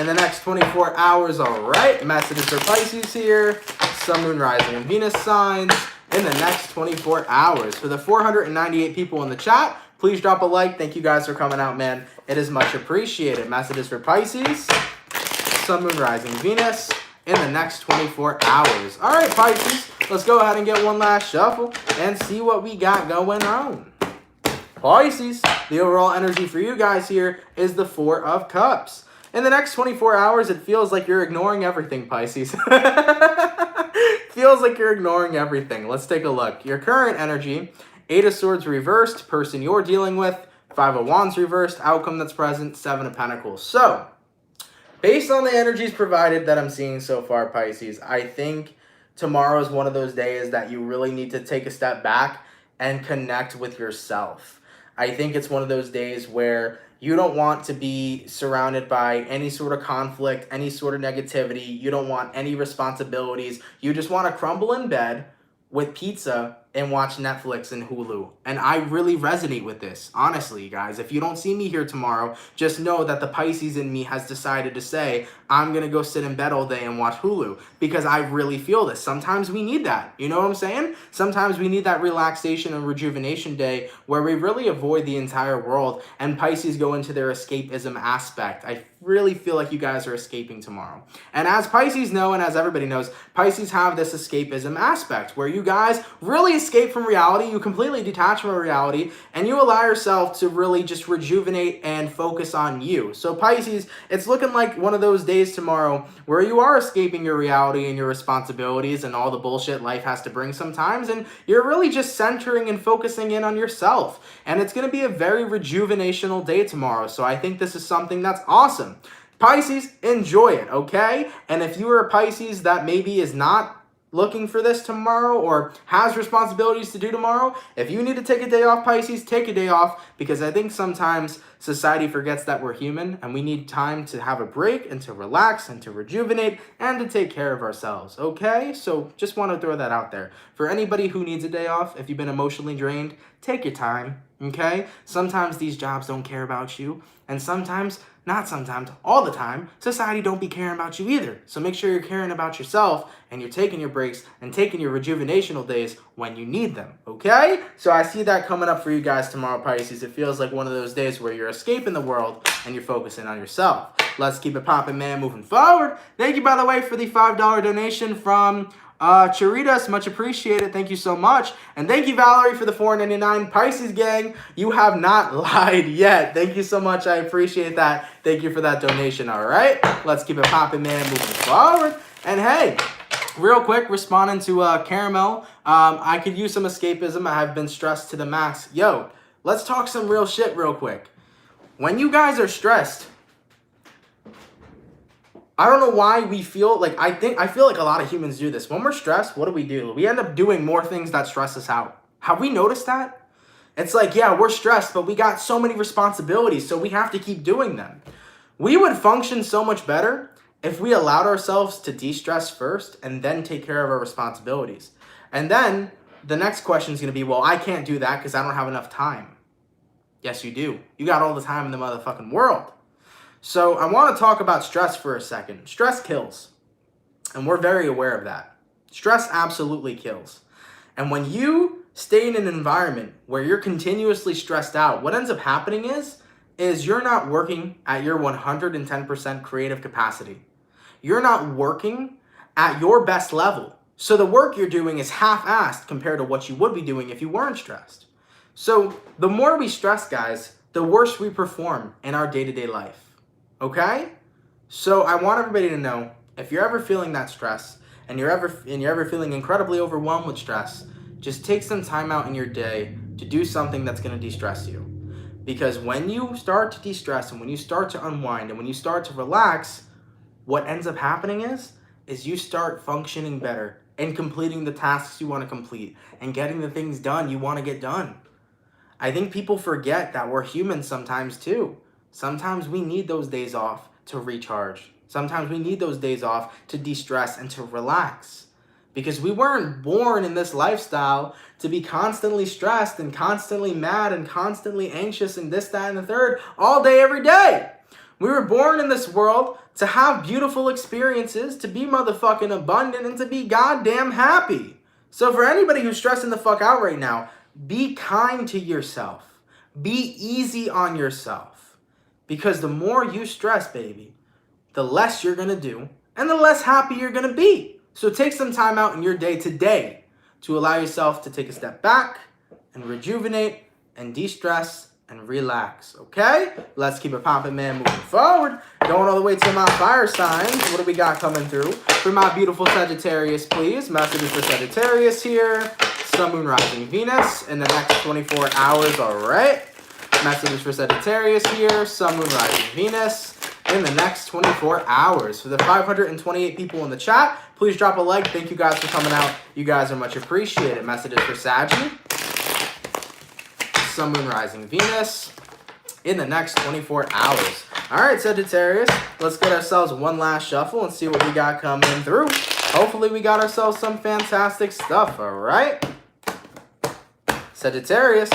In the next 24 hours, all right. Messages for Pisces here. Sun, Moon, Rising, and Venus signs in the next 24 hours. For the 498 people in the chat, please drop a like. Thank you guys for coming out, man. It is much appreciated. Messages for Pisces, Sun, Moon, Rising, Venus in the next 24 hours. All right, Pisces, let's go ahead and get one last shuffle and see what we got going on. Pisces, the overall energy for you guys here is the Four of Cups. In the next 24 hours, it feels like you're ignoring everything, Pisces. Feels like you're ignoring everything. Let's take a look. Your current energy, Eight of Swords reversed, person you're dealing with, Five of Wands reversed, outcome that's present, Seven of Pentacles. So, based on the energies provided that I'm seeing so far, Pisces, I think tomorrow is one of those days that you really need to take a step back and connect with yourself. I think it's one of those days where you don't want to be surrounded by any sort of conflict, any sort of negativity. You don't want any responsibilities. You just want to crumble in bed with pizza and watch Netflix and Hulu. And I really resonate with this, honestly, guys. If you don't see me here tomorrow, just know that the Pisces in me has decided to say, I'm going to go sit in bed all day and watch Hulu, because I really feel this. Sometimes we need that. You know what I'm saying? Sometimes we need that relaxation and rejuvenation day where we really avoid the entire world and Pisces go into their escapism aspect. I really feel like you guys are escaping tomorrow. And as Pisces know, and as everybody knows, Pisces have this escapism aspect where you guys really escape from reality, you completely detach from reality, and you allow yourself to really just rejuvenate and focus on you. So Pisces, it's looking like one of those days tomorrow where you are escaping your reality and your responsibilities and all the bullshit life has to bring sometimes, and you're really just centering and focusing in on yourself. And it's going to be a very rejuvenational day tomorrow, so I think this is something that's awesome. Pisces, enjoy it, okay? And if you are a Pisces that maybe is not looking for this tomorrow or has responsibilities to do tomorrow, if you need to take a day off, Pisces, take a day off, because I think sometimes society forgets that we're human and we need time to have a break and to relax and to rejuvenate and to take care of ourselves, okay? So just want to throw that out there. For anybody who needs a day off, if you've been emotionally drained, take your time, okay? Sometimes these jobs don't care about you, and sometimes, not sometimes, all the time, society don't be caring about you either. So make sure you're caring about yourself and you're taking your breaks and taking your rejuvenational days when you need them, okay? So I see that coming up for you guys tomorrow, Pisces. It feels like one of those days where you're escaping the world and you're focusing on yourself. Let's keep it popping, man, moving forward. Thank you, by the way, for the $5 donation from Charitas, much appreciated. Thank you so much. And thank you, Valerie, for the $4.99. Pisces gang, you have not lied yet. Thank you so much. I appreciate that. Thank you for that donation. All right, let's keep it popping, man, moving forward. And hey, real quick, responding to Caramel, I could use some escapism. I have been stressed to the max. Yo, let's talk some real shit real quick. When you guys are stressed, I don't know why we feel like, I feel like a lot of humans do this. When we're stressed, what do? We end up doing more things that stress us out. Have we noticed that? It's like, yeah, we're stressed, but we got so many responsibilities, so we have to keep doing them. We would function so much better if we allowed ourselves to de-stress first and then take care of our responsibilities. And then the next question is going to be, well, I can't do that because I don't have enough time. Yes, you do. You got all the time in the motherfucking world. So I want to talk about stress for a second. Stress kills. And we're very aware of that. Stress absolutely kills. And when you stay in an environment where you're continuously stressed out, what ends up happening is you're not working at your 110% creative capacity. You're not working at your best level. So the work you're doing is half-assed compared to what you would be doing if you weren't stressed. So the more we stress, guys, the worse we perform in our day-to-day life. Okay? So I want everybody to know, if you're ever feeling that stress and you're ever feeling incredibly overwhelmed with stress, just take some time out in your day to do something that's going to de-stress you. Because when you start to de-stress and when you start to unwind and when you start to relax, what ends up happening is you start functioning better and completing the tasks you want to complete and getting the things done you want to get done. I think people forget that we're humans sometimes too. Sometimes we need those days off to recharge. Sometimes we need those days off to de-stress and to relax. Because we weren't born in this lifestyle to be constantly stressed and constantly mad and constantly anxious and this, that, and the third all day, every day. We were born in this world to have beautiful experiences, to be motherfucking abundant, and to be goddamn happy. So for anybody who's stressing the fuck out right now, be kind to yourself. Be easy on yourself. Because the more you stress, baby, the less you're going to do and the less happy you're going to be. So take some time out in your day today to allow yourself to take a step back and rejuvenate and de-stress and relax, okay? Let's keep it popping, man, moving forward. Going all the way to my fire signs. What do we got coming through? For my beautiful Sagittarius, please. Messages for Sagittarius here. Sun, Moon, Rising, Venus in the next 24 hours, all right? Messages for Sagittarius here. Sun, Moon, Rising, Venus in the next 24 hours. For the 528 people in the chat, please drop a like. Thank you guys for coming out. You guys are much appreciated. Messages for Saggy. Sun, Moon, Rising, Venus in the next 24 hours. All right, Sagittarius, let's get ourselves one last shuffle and see what we got coming through. Hopefully we got ourselves some fantastic stuff, all right? Sagittarius,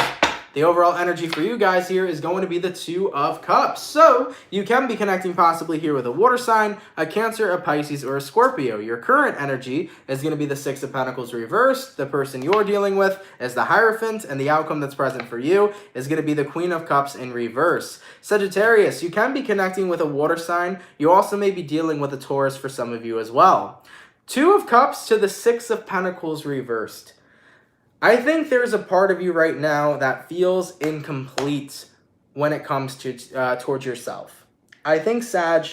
the overall energy for you guys here is going to be the Two of Cups. So you can be connecting possibly here with a water sign, a Cancer, a Pisces, or a Scorpio. Your current energy is going to be the Six of Pentacles reversed. The person you're dealing with is the Hierophant, and the outcome that's present for you is going to be the Queen of Cups in reverse. Sagittarius, you can be connecting with a water sign. You also may be dealing with a Taurus for some of you as well. Two of Cups to the Six of Pentacles reversed. I think there's a part of you right now that feels incomplete when it comes to towards yourself. I think, Sag,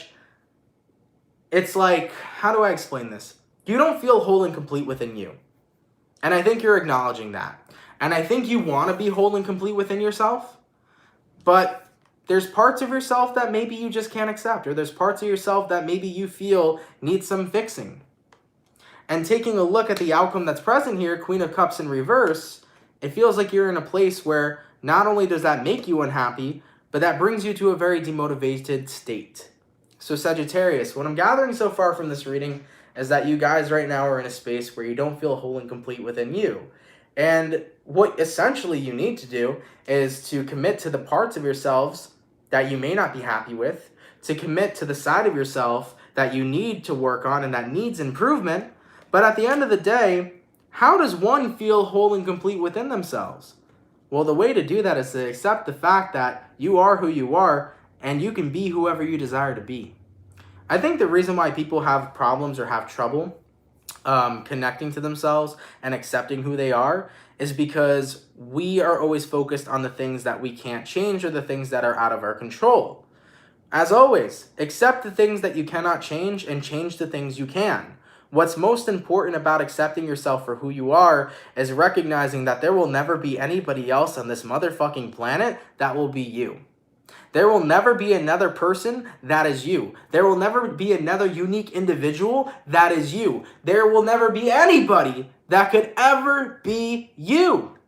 it's like, how do I explain this? You don't feel whole and complete within you. And I think you're acknowledging that. And I think you want to be whole and complete within yourself. But there's parts of yourself that maybe you just can't accept. Or there's parts of yourself that maybe you feel need some fixing. And taking a look at the outcome that's present here, Queen of Cups in reverse, it feels like you're in a place where not only does that make you unhappy, but that brings you to a very demotivated state. So Sagittarius, what I'm gathering so far from this reading is that you guys right now are in a space where you don't feel whole and complete within you. And what essentially you need to do is to commit to the parts of yourselves that you may not be happy with, to commit to the side of yourself that you need to work on and that needs improvement. But at the end of the day, how does one feel whole and complete within themselves? Well, the way to do that is to accept the fact that you are who you are and you can be whoever you desire to be. I think the reason why people have problems or have trouble connecting to themselves and accepting who they are is because we are always focused on the things that we can't change or the things that are out of our control. As always, accept the things that you cannot change and change the things you can. What's most important about accepting yourself for who you are is recognizing that there will never be anybody else on this motherfucking planet that will be you. There will never be another person that is you. There will never be another unique individual that is you. There will never be anybody that could ever be you.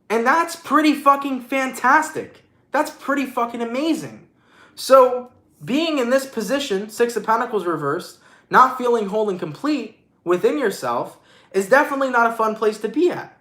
And that's pretty fucking fantastic. That's pretty fucking amazing. So being in this position, Six of Pentacles reversed, not feeling whole and complete within yourself is definitely not a fun place to be at.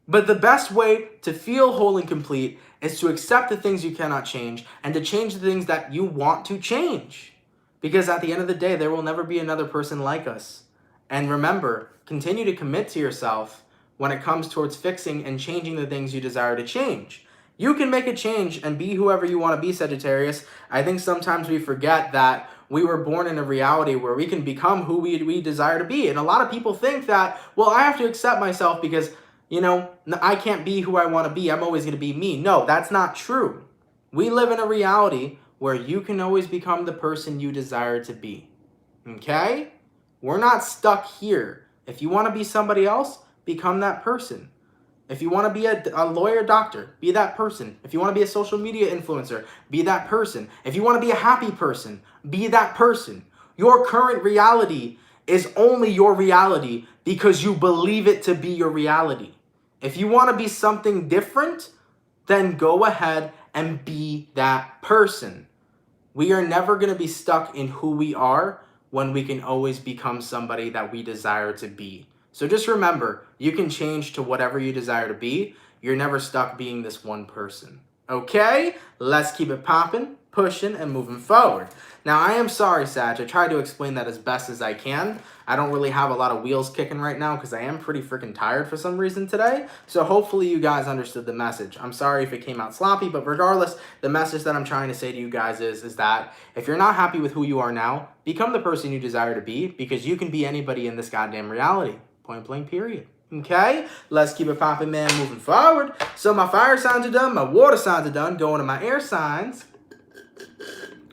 But the best way to feel whole and complete is to accept the things you cannot change and to change the things that you want to change. Because at the end of the day, there will never be another person like us. And remember, continue to commit to yourself when it comes towards fixing and changing the things you desire to change. You can make a change and be whoever you want to be, Sagittarius. I think sometimes we forget that we were born in a reality where we can become who we desire to be. And a lot of people think that, well, I have to accept myself because, you know, I can't be who I want to be. I'm always going to be me. No, that's not true. We live in a reality where you can always become the person you desire to be. Okay? We're not stuck here. If you want to be somebody else, become that person. If you want to be a lawyer, doctor, be that person. If you want to be a social media influencer, be that person. If you want to be a happy person, be that person. Your current reality is only your reality because you believe it to be your reality. If you want to be something different, then go ahead and be that person. We are never going to be stuck in who we are when we can always become somebody that we desire to be. So just remember, you can change to whatever you desire to be. You're never stuck being this one person. Okay? Let's keep it popping, pushing, and moving forward. Now, I am sorry, Sag. I tried to explain that as best as I can. I don't really have a lot of wheels kicking right now because I am pretty freaking tired for some reason today. So hopefully you guys understood the message. I'm sorry if it came out sloppy, but regardless, the message that I'm trying to say to you guys is that if you're not happy with who you are now, become the person you desire to be because you can be anybody in this goddamn reality. Point blank, period. Okay, let's keep it popping, man, moving forward. So my fire signs are done, my water signs are done, going to my air signs.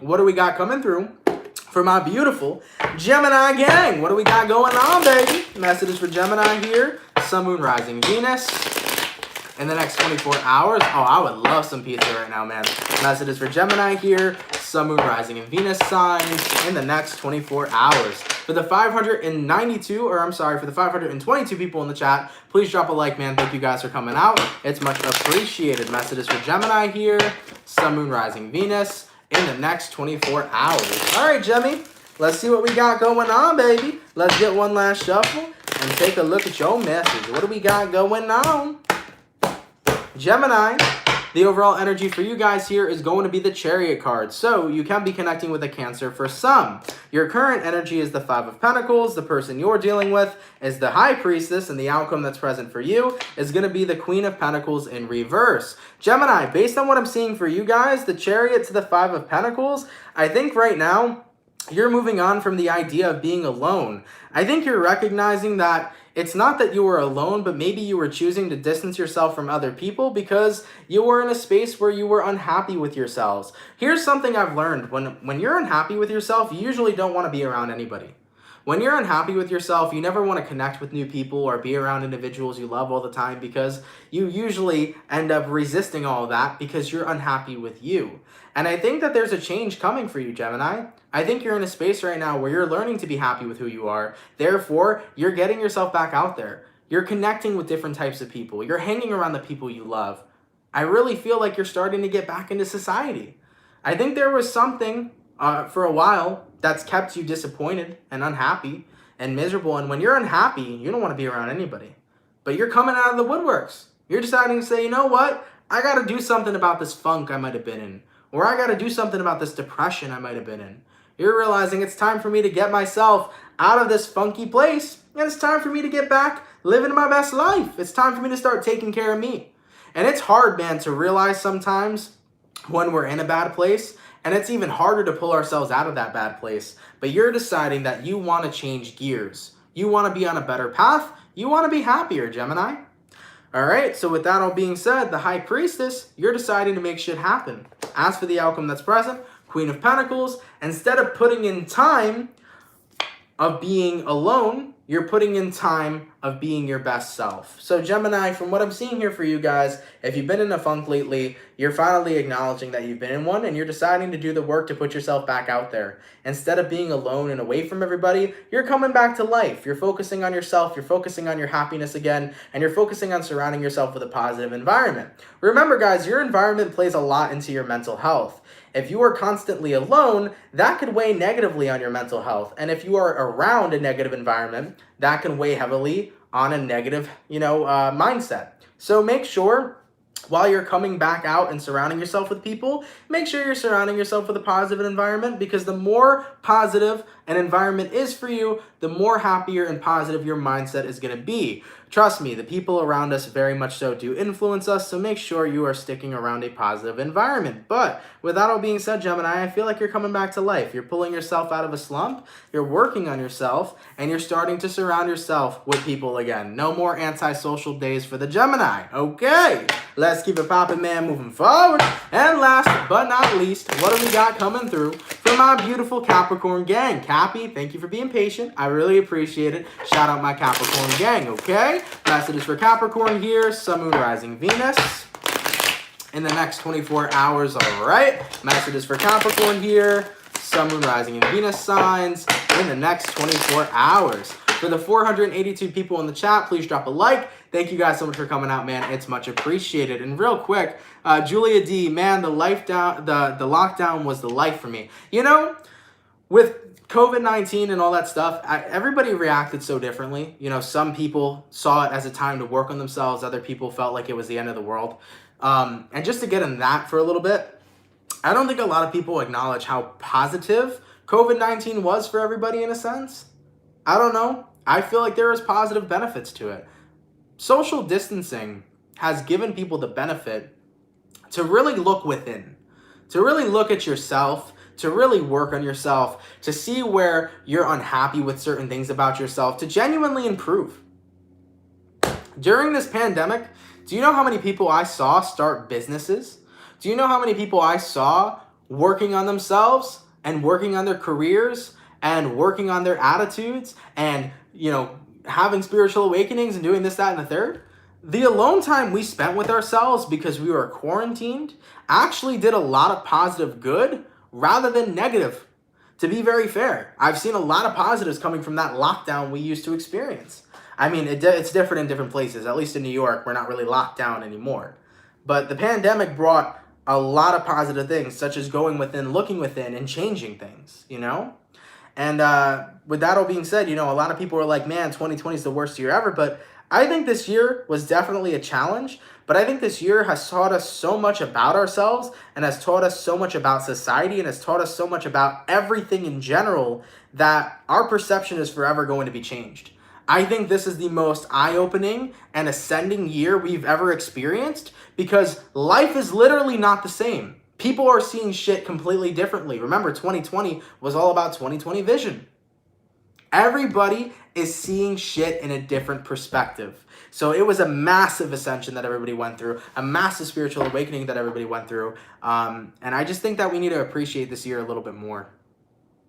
What do we got coming through for my beautiful Gemini gang? What do we got going on, baby? Messages for Gemini here. Sun, Moon, Rising, Venus. In the next 24 hours. Oh, I would love some pizza right now, man. Messages for Gemini here. Sun, Moon, Rising, and Venus signs in the next 24 hours. For the 522 people in the chat, please drop a like, man. Thank you guys for coming out. It's much appreciated. Messages for Gemini here. Sun, Moon, Rising, Venus in the next 24 hours. All right, Gemmy. Let's see what we got going on, baby. Let's get one last shuffle and take a look at your message. What do we got going on? Gemini, the overall energy for you guys here is going to be the Chariot card. So you can be connecting with a Cancer for some. Your current energy is the Five of Pentacles. The person you're dealing with is the High Priestess, and the outcome that's present for you is going to be the Queen of Pentacles in reverse. Gemini, based on what I'm seeing for you guys, the Chariot to the Five of Pentacles, I think right now you're moving on from the idea of being alone. I think you're recognizing that it's not that you were alone, but maybe you were choosing to distance yourself from other people because you were in a space where you were unhappy with yourselves. Here's something I've learned. When you're unhappy with yourself, you usually don't want to be around anybody. When you're unhappy with yourself, you never want to connect with new people or be around individuals you love all the time because you usually end up resisting all of that because you're unhappy with you. And I think that there's a change coming for you, Gemini. I think you're in a space right now where you're learning to be happy with who you are. Therefore, you're getting yourself back out there. You're connecting with different types of people. You're hanging around the people you love. I really feel like you're starting to get back into society. I think there was something for a while that's kept you disappointed and unhappy and miserable. And when you're unhappy, you don't want to be around anybody. But you're coming out of the woodworks. You're deciding to say, you know what? I got to do something about this funk I might have been in. Or I got to do something about this depression I might have been in. You're realizing it's time for me to get myself out of this funky place. And it's time for me to get back living my best life. It's time for me to start taking care of me. And it's hard, man, to realize sometimes when we're in a bad place. And it's even harder to pull ourselves out of that bad place. But you're deciding that you want to change gears. You want to be on a better path. You want to be happier, Gemini. All right, so with that all being said, the High Priestess, you're deciding to make shit happen. As for the outcome that's present, Queen of Pentacles, instead of putting in time of being alone, you're putting in time of being your best self. So Gemini, from what I'm seeing here for you guys, if you've been in a funk lately, you're finally acknowledging that you've been in one and you're deciding to do the work to put yourself back out there. Instead of being alone and away from everybody, you're coming back to life. You're focusing on yourself, you're focusing on your happiness again, and you're focusing on surrounding yourself with a positive environment. Remember guys, your environment plays a lot into your mental health. If you are constantly alone, that could weigh negatively on your mental health. And if you are around a negative environment, that can weigh heavily on a negative, mindset. So make sure while you're coming back out and surrounding yourself with people, make sure you're surrounding yourself with a positive environment, because the more positive an environment is for you, the more happier and positive your mindset is going to be. Trust me, the people around us very much so do influence us, so make sure you are sticking around a positive environment. But with that all being said, Gemini, I feel like you're coming back to life. You're pulling yourself out of a slump, you're working on yourself, and you're starting to surround yourself with people again. No more antisocial days for the Gemini. Okay, let's keep it popping, man, moving forward. And last but not least, what do we got coming through from our beautiful Capricorn gang? Cappy, thank you for being patient. I really appreciate it. Shout out my Capricorn gang, okay? Messages for Capricorn here, Sun, Moon, Rising, Venus in the next 24 hours, all right? Messages for Capricorn here, Sun, Moon, Rising, and Venus signs in the next 24 hours. For the 482 people in the chat, please drop a like. Thank you guys so much for coming out, man. It's much appreciated. And real quick, Julia D, man, the lockdown was the life for me. You know, with COVID-19 and all that stuff, everybody reacted so differently. You know, some people saw it as a time to work on themselves. Other people felt like it was the end of the world. And just to get in that for a little bit, I don't think a lot of people acknowledge how positive COVID-19 was for everybody in a sense. I don't know. I feel like there is positive benefits to it. Social distancing has given people the benefit to really look within, to really look at yourself, to really work on yourself, to see where you're unhappy with certain things about yourself, to genuinely improve. During this pandemic, do you know how many people I saw start businesses? Do you know how many people I saw working on themselves and working on their careers and working on their attitudes and, having spiritual awakenings and doing this, that, and the third? The alone time we spent with ourselves because we were quarantined actually did a lot of positive good rather than negative. To be very fair, I've seen a lot of positives coming from that lockdown we used to experience. I mean, it's different in different places. At least in New York, we're not really locked down anymore. But the pandemic brought a lot of positive things, such as going within, looking within, and changing things, And with that all being said, a lot of people are like, man, 2020 is the worst year ever. But I think this year was definitely a challenge. But I think this year has taught us so much about ourselves and has taught us so much about society and has taught us so much about everything in general that our perception is forever going to be changed. I think this is the most eye-opening and ascending year we've ever experienced because life is literally not the same. People are seeing shit completely differently. Remember, 2020 was all about 2020 vision. Everybody is seeing shit in a different perspective. So it was a massive ascension that everybody went through, a massive spiritual awakening that everybody went through. And I just think that we need to appreciate this year a little bit more.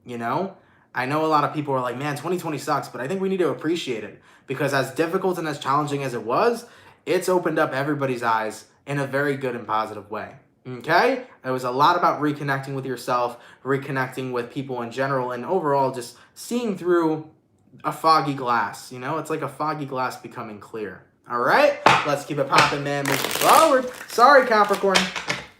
I know a lot of people are like, man, 2020 sucks, but I think we need to appreciate it because as difficult and as challenging as it was, it's opened up everybody's eyes in a very good and positive way. Okay? It was a lot about reconnecting with yourself, reconnecting with people in general, and overall just seeing through a foggy glass. It's like a foggy glass becoming clear. All right? Let's keep it popping, man. Moving forward. Sorry, Capricorn.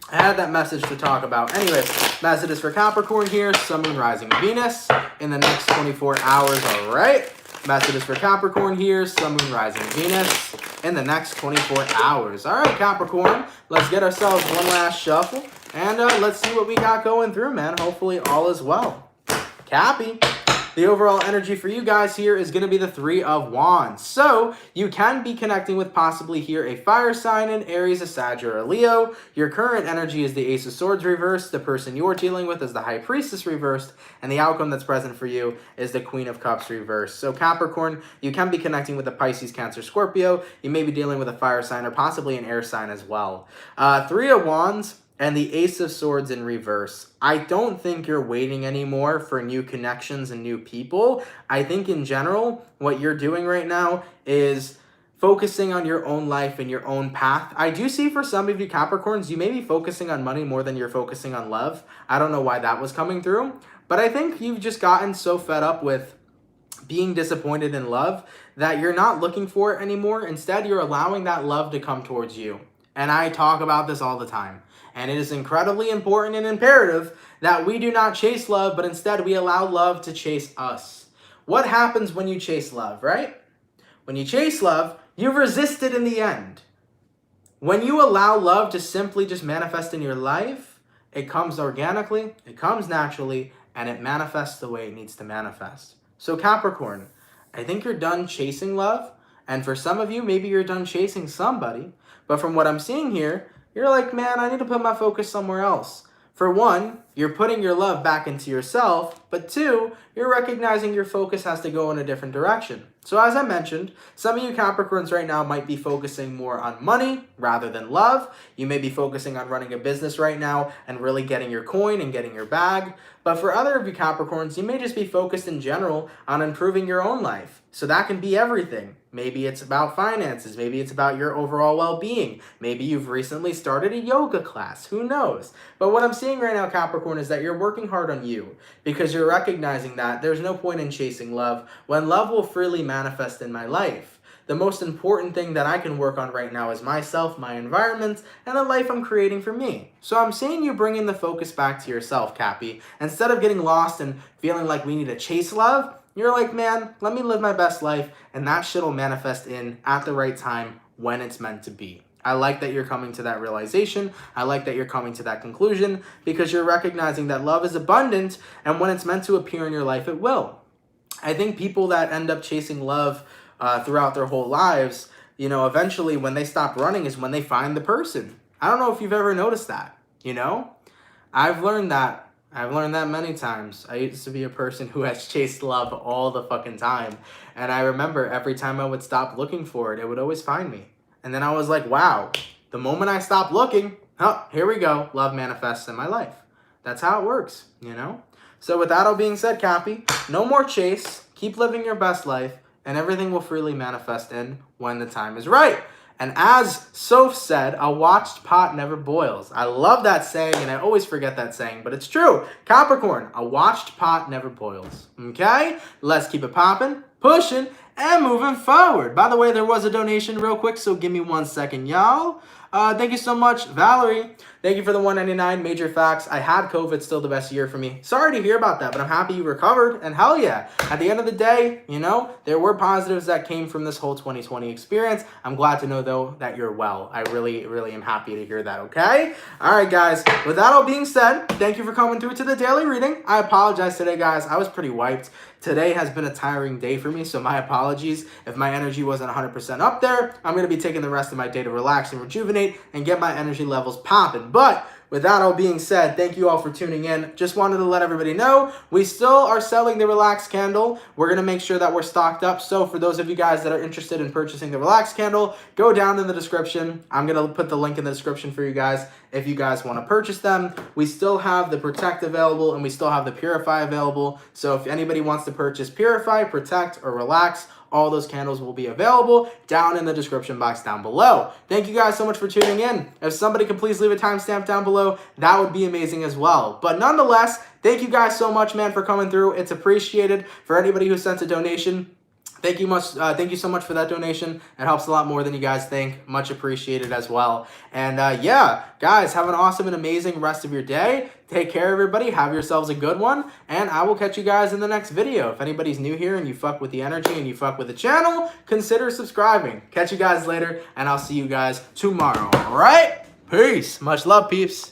I had that message to talk about. Anyways, messages for Capricorn here. Sun, Moon, Rising, Venus in the next 24 hours. All right? Messages for Capricorn here. Sun, Moon, Rising, Venus in the next 24 hours. All right, Capricorn, let's get ourselves one last shuffle, and let's see what we got going through, man. Hopefully all is well. Cappy, the overall energy for you guys here is going to be the Three of Wands. So you can be connecting with possibly here a fire sign, an Aries, a Sag, or a Leo. Your current energy is the Ace of Swords reversed. The person you're dealing with is the High Priestess reversed. And the outcome that's present for you is the Queen of Cups reversed. So Capricorn, you can be connecting with a Pisces, Cancer, Scorpio. You may be dealing with a fire sign or possibly an air sign as well. Three of Wands and the Ace of Swords in reverse. I don't think you're waiting anymore for new connections and new people. I think in general, what you're doing right now is focusing on your own life and your own path. I do see for some of you Capricorns, you may be focusing on money more than you're focusing on love. I don't know why that was coming through, but I think you've just gotten so fed up with being disappointed in love that you're not looking for it anymore. Instead, you're allowing that love to come towards you. And I talk about this all the time. And it is incredibly important and imperative that we do not chase love, but instead we allow love to chase us. What happens when you chase love, right? When you chase love, you resist it in the end. When you allow love to simply just manifest in your life, it comes organically, it comes naturally, and it manifests the way it needs to manifest. So Capricorn, I think you're done chasing love. And for some of you, maybe you're done chasing somebody. But from what I'm seeing here, you're like, man, I need to put my focus somewhere else. For one, you're putting your love back into yourself, but two, you're recognizing your focus has to go in a different direction. So as I mentioned, some of you Capricorns right now might be focusing more on money rather than love. You may be focusing on running a business right now and really getting your coin and getting your bag. But for other of you Capricorns, you may just be focused in general on improving your own life. So that can be everything. Maybe it's about finances. Maybe it's about your overall well-being. Maybe you've recently started a yoga class. Who knows? But what I'm seeing right now, Capricorn, is that you're working hard on you because you're recognizing that there's no point in chasing love when love will freely manifest in my life. The most important thing that I can work on right now is myself, my environment, and the life I'm creating for me. So I'm seeing you bringing the focus back to yourself, Cappy. Instead of getting lost and feeling like we need to chase love, you're like, man, let me live my best life, and that shit will manifest in at the right time when it's meant to be. I like that you're coming to that realization. I like that you're coming to that conclusion because you're recognizing that love is abundant, and when it's meant to appear in your life, it will. I think people that end up chasing love throughout their whole lives, you know, eventually when they stop running is when they find the person. I don't know if you've ever noticed that, you know? I've learned that many times. I used to be a person who has chased love all the fucking time. And I remember every time I would stop looking for it, it would always find me. And then I was like, wow, the moment I stopped looking, here we go. Love manifests in my life. That's how it works, you know? So with that all being said, Cappy, no more chase. Keep living your best life, and everything will freely manifest in when the time is right. And as Soph said, a watched pot never boils. I love that saying, and I always forget that saying, but it's true. Capricorn, a watched pot never boils. Okay? Let's keep it popping, pushing, and moving forward. By the way, there was a donation real quick, so give me 1 second, y'all. Thank you so much, Valerie. Thank you for the $1.99. Major facts. I had COVID, still the best year for me. Sorry to hear about that, but I'm happy you recovered. And hell yeah, at the end of the day, you know, there were positives that came from this whole 2020 experience. I'm glad to know, though, that you're well. I really, really am happy to hear that, okay? All right, guys. With that all being said, thank you for coming through to the daily reading. I apologize today, guys. I was pretty wiped. Today has been a tiring day for me, so my apologies if my energy wasn't 100% up there. I'm going to be taking the rest of my day to relax and rejuvenate and get my energy levels popping. But with that all being said, thank you all for tuning in. Just wanted to let everybody know we still are selling the Relax Candle. We're going to make sure that we're stocked up. So for those of you guys that are interested in purchasing the Relax Candle, go down in the description. I'm going to put the link in the description for you guys if you guys want to purchase them. We still have the Protect available, and we still have the Purify available. So if anybody wants to purchase Purify, Protect, or Relax, all those candles will be available down in the description box down below. Thank you guys so much for tuning in. If somebody could please leave a timestamp down below, that would be amazing as well. But nonetheless, thank you guys so much, man, for coming through. It's appreciated. For anybody who sent a donation, thank you so much for that donation. It helps a lot more than you guys think. Much appreciated as well. And yeah, guys, have an awesome and amazing rest of your day. Take care, everybody. Have yourselves a good one. And I will catch you guys in the next video. If anybody's new here and you fuck with the energy and you fuck with the channel, consider subscribing. Catch you guys later, and I'll see you guys tomorrow. All right? Peace. Much love, peeps.